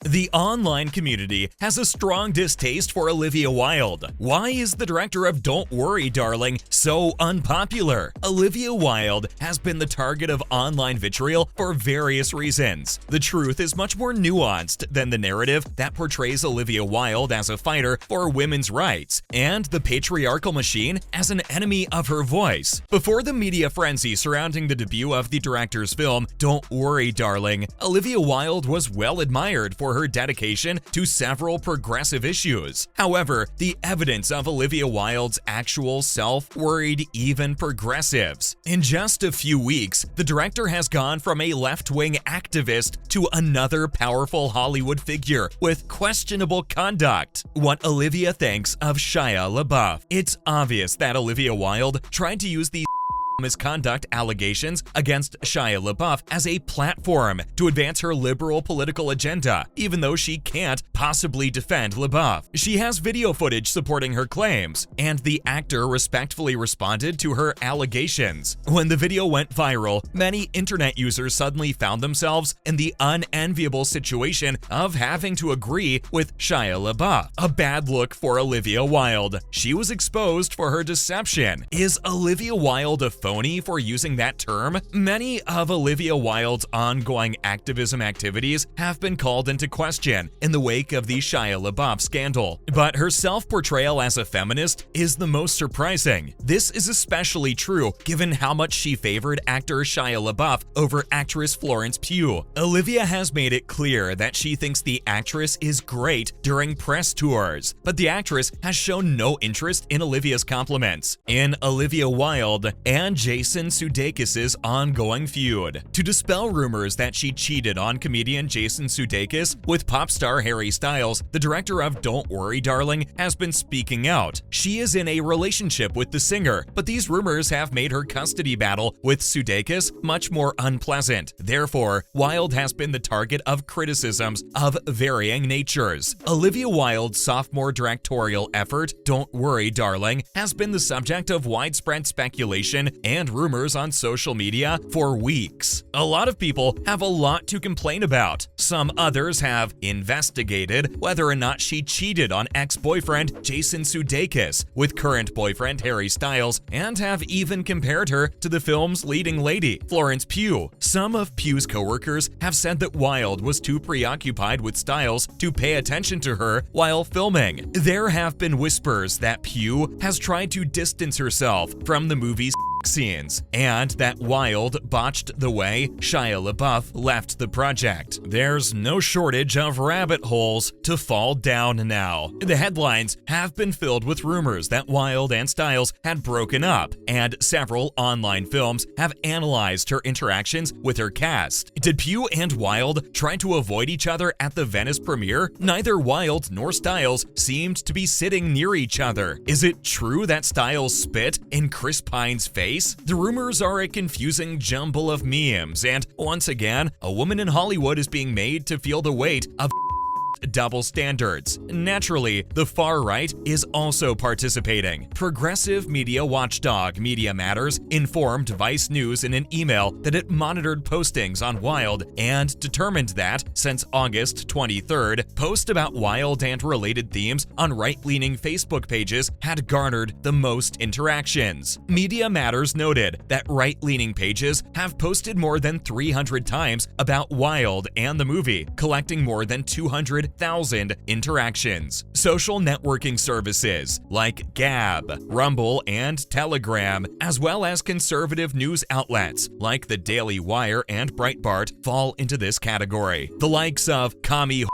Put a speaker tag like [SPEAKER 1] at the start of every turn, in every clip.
[SPEAKER 1] The online community has a strong distaste for Olivia Wilde. Why is the director of Don't Worry, Darling so unpopular? Olivia Wilde has been the target of online vitriol for various reasons. The truth is much more nuanced than the narrative that portrays Olivia Wilde as a fighter for women's rights and the patriarchal machine as an enemy of her voice. Before the media frenzy surrounding the debut of the director's film Don't Worry, Darling, Olivia Wilde was well admired for her dedication to several progressive issues. However, the evidence of Olivia Wilde's actual self worried even progressives. In just a few weeks, the director has gone from a left-wing activist to another powerful Hollywood figure with questionable conduct. What Olivia thinks of Shia LaBeouf. It's obvious that Olivia Wilde tried to use these misconduct allegations against Shia LaBeouf as a platform to advance her liberal political agenda, even though she can't possibly defend LaBeouf. She has video footage supporting her claims, and the actor respectfully responded to her allegations. When the video went viral, many internet users suddenly found themselves in the unenviable situation of having to agree with Shia LaBeouf. A bad look for Olivia Wilde. She was exposed for her deception. Is Olivia Wilde a phony for using that term? Many of Olivia Wilde's ongoing activism activities have been called into question in the wake of the Shia LaBeouf scandal, but her self-portrayal as a feminist is the most surprising. This is especially true given how much she favored actor Shia LaBeouf over actress Florence Pugh. Olivia has made it clear that she thinks the actress is great during press tours, but the actress has shown no interest in Olivia's compliments. In Olivia Wilde and Jason Sudeikis' ongoing feud. To dispel rumors that she cheated on comedian Jason Sudeikis with pop star Harry Styles, the director of Don't Worry, Darling has been speaking out. She is in a relationship with the singer, but these rumors have made her custody battle with Sudeikis much more unpleasant. Therefore, Wilde has been the target of criticisms of varying natures. Olivia Wilde's sophomore directorial effort, Don't Worry, Darling, has been the subject of widespread speculation and rumors on social media for weeks. A lot of people have a lot to complain about. Some others have investigated whether or not she cheated on ex-boyfriend Jason Sudeikis with current boyfriend Harry Styles, and have even compared her to the film's leading lady, Florence Pugh. Some of Pugh's co-workers have said that Wilde was too preoccupied with Styles to pay attention to her while filming. There have been whispers that Pugh has tried to distance herself from the movie's scenes, and that Wilde botched the way Shia LaBeouf left the project. There's no shortage of rabbit holes to fall down now. The headlines have been filled with rumors that Wilde and Styles had broken up, and several online films have analyzed her interactions with her cast. Did Pugh and Wilde try to avoid each other at the Venice premiere? Neither Wilde nor Styles seemed to be sitting near each other. Is it true that Styles spit in Chris Pine's face? The rumors are a confusing jumble of memes, and once again, a woman in Hollywood is being made to feel the weight of double standards. Naturally, the far right is also participating. Progressive media watchdog Media Matters informed Vice News in an email that it monitored postings on Wilde and determined that, since August 23rd, posts about Wilde and related themes on right-leaning Facebook pages had garnered the most interactions. Media Matters noted that right-leaning pages have posted more than 300 times about Wilde and the movie, collecting more than 200,000 interactions. Social networking services like Gab, Rumble, and Telegram, as well as conservative news outlets like the Daily Wire and Breitbart, fall into this category. The likes of Commie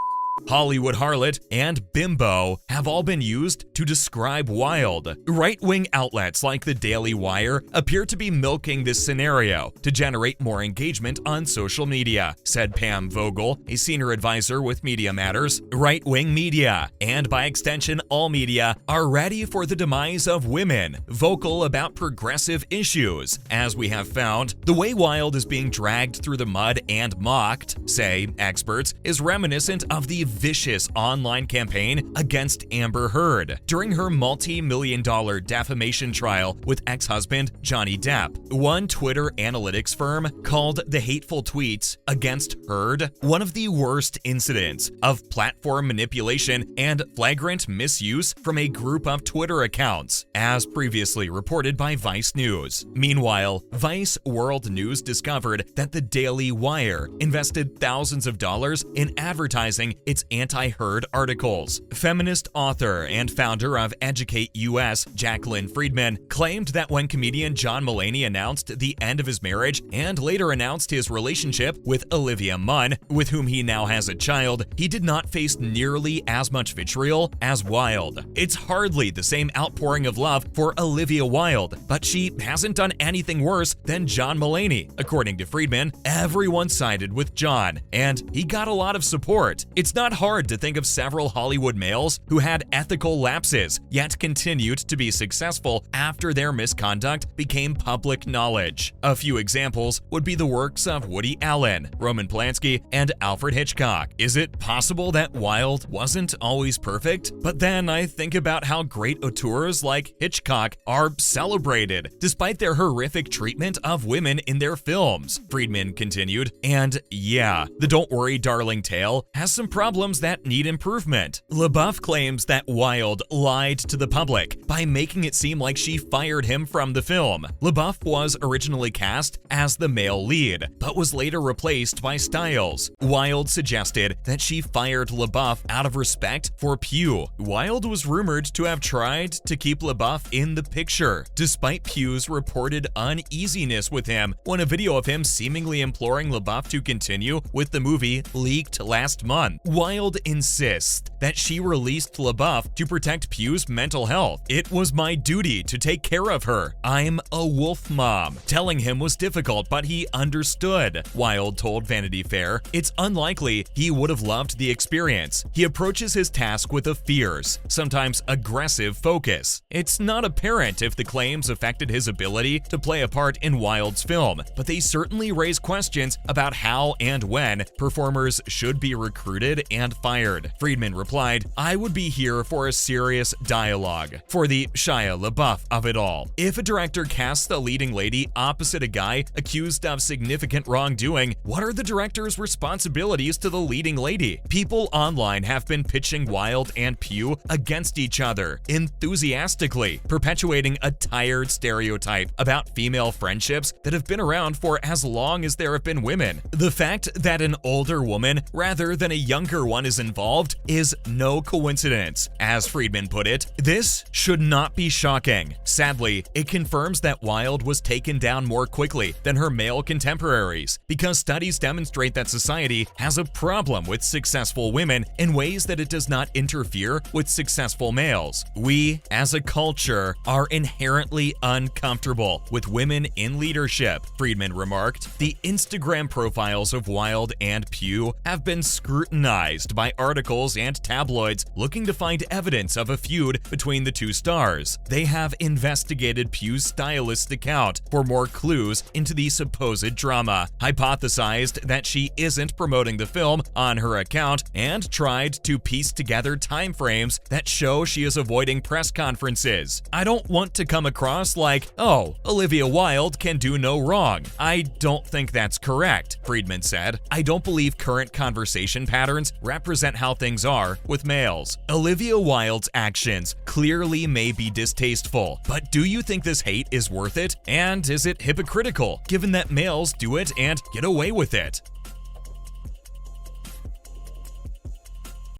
[SPEAKER 1] Hollywood Harlot, and Bimbo have all been used to describe Wilde. Right-wing outlets like the Daily Wire appear to be milking this scenario to generate more engagement on social media, said Pam Vogel, a senior advisor with Media Matters. Right-wing media, and by extension all media, are ready for the demise of women, vocal about progressive issues. As we have found, the way Wilde is being dragged through the mud and mocked, say experts, is reminiscent of the vicious online campaign against Amber Heard during her multi-million-dollar defamation trial with ex-husband Johnny Depp. One Twitter analytics firm called the hateful tweets against Heard one of the worst incidents of platform manipulation and flagrant misuse from a group of Twitter accounts, as previously reported by Vice News. Meanwhile, Vice World News discovered that the Daily Wire invested thousands of dollars in advertising its anti-Heard articles. Feminist author and founder of Educate US, Jacqueline Friedman, claimed that when comedian John Mulaney announced the end of his marriage and later announced his relationship with Olivia Munn, with whom he now has a child, he did not face nearly as much vitriol as Wilde. It's hardly the same outpouring of love for Olivia Wilde, but she hasn't done anything worse than John Mulaney. According to Friedman, everyone sided with John, and he got a lot of support. It's not hard to think of several Hollywood males who had ethical lapses, yet continued to be successful after their misconduct became public knowledge. A few examples would be the works of Woody Allen, Roman Polanski, and Alfred Hitchcock. Is it possible that Wilde wasn't always perfect? But then I think about how great auteurs like Hitchcock are celebrated, despite their horrific treatment of women in their films. Friedman continued, and yeah, the Don't Worry Darling tale has some problems that need improvement. LaBeouf claims that Wilde lied to the public by making it seem like she fired him from the film. LaBeouf was originally cast as the male lead, but was later replaced by Stiles. Wilde suggested that she fired LaBeouf out of respect for Pugh. Wilde was rumored to have tried to keep LaBeouf in the picture, despite Pugh's reported uneasiness with him when a video of him seemingly imploring LaBeouf to continue with the movie leaked last month. Wilde insists that she released LaBeouf to protect Pugh's mental health. "It was my duty to take care of her. I'm a wolf mom." Telling him was difficult, but he understood, Wilde told Vanity Fair. It's unlikely he would have loved the experience. He approaches his task with a fierce, sometimes aggressive focus. It's not apparent if the claims affected his ability to play a part in Wilde's film, but they certainly raise questions about how and when performers should be recruited and fired. Friedman replied, "I would be here for a serious dialogue, for the Shia LaBeouf of it all. If a director casts a leading lady opposite a guy accused of significant wrongdoing, what are the director's responsibilities to the leading lady?" People online have been pitching Wilde and Pugh against each other enthusiastically, perpetuating a tired stereotype about female friendships that have been around for as long as there have been women. The fact that an older woman rather than a younger one is involved is no coincidence. As Friedman put it, this should not be shocking. Sadly, it confirms that Wilde was taken down more quickly than her male contemporaries, because studies demonstrate that society has a problem with successful women in ways that it does not interfere with successful males. We, as a culture, are inherently uncomfortable with women in leadership, Friedman remarked. The Instagram profiles of Wilde and Pugh have been scrutinized by articles and tabloids looking to find evidence of a feud between the two stars. They have investigated Pugh's stylist account for more clues into the supposed drama, hypothesized that she isn't promoting the film on her account, and tried to piece together timeframes that show she is avoiding press conferences. "I don't want to come across like, oh, Olivia Wilde can do no wrong. I don't think that's correct," Friedman said. "I don't believe current conversation patterns represent how things are with males." Olivia Wilde's actions clearly may be distasteful, but do you think this hate is worth it? And is it hypocritical, given that males do it and get away with it?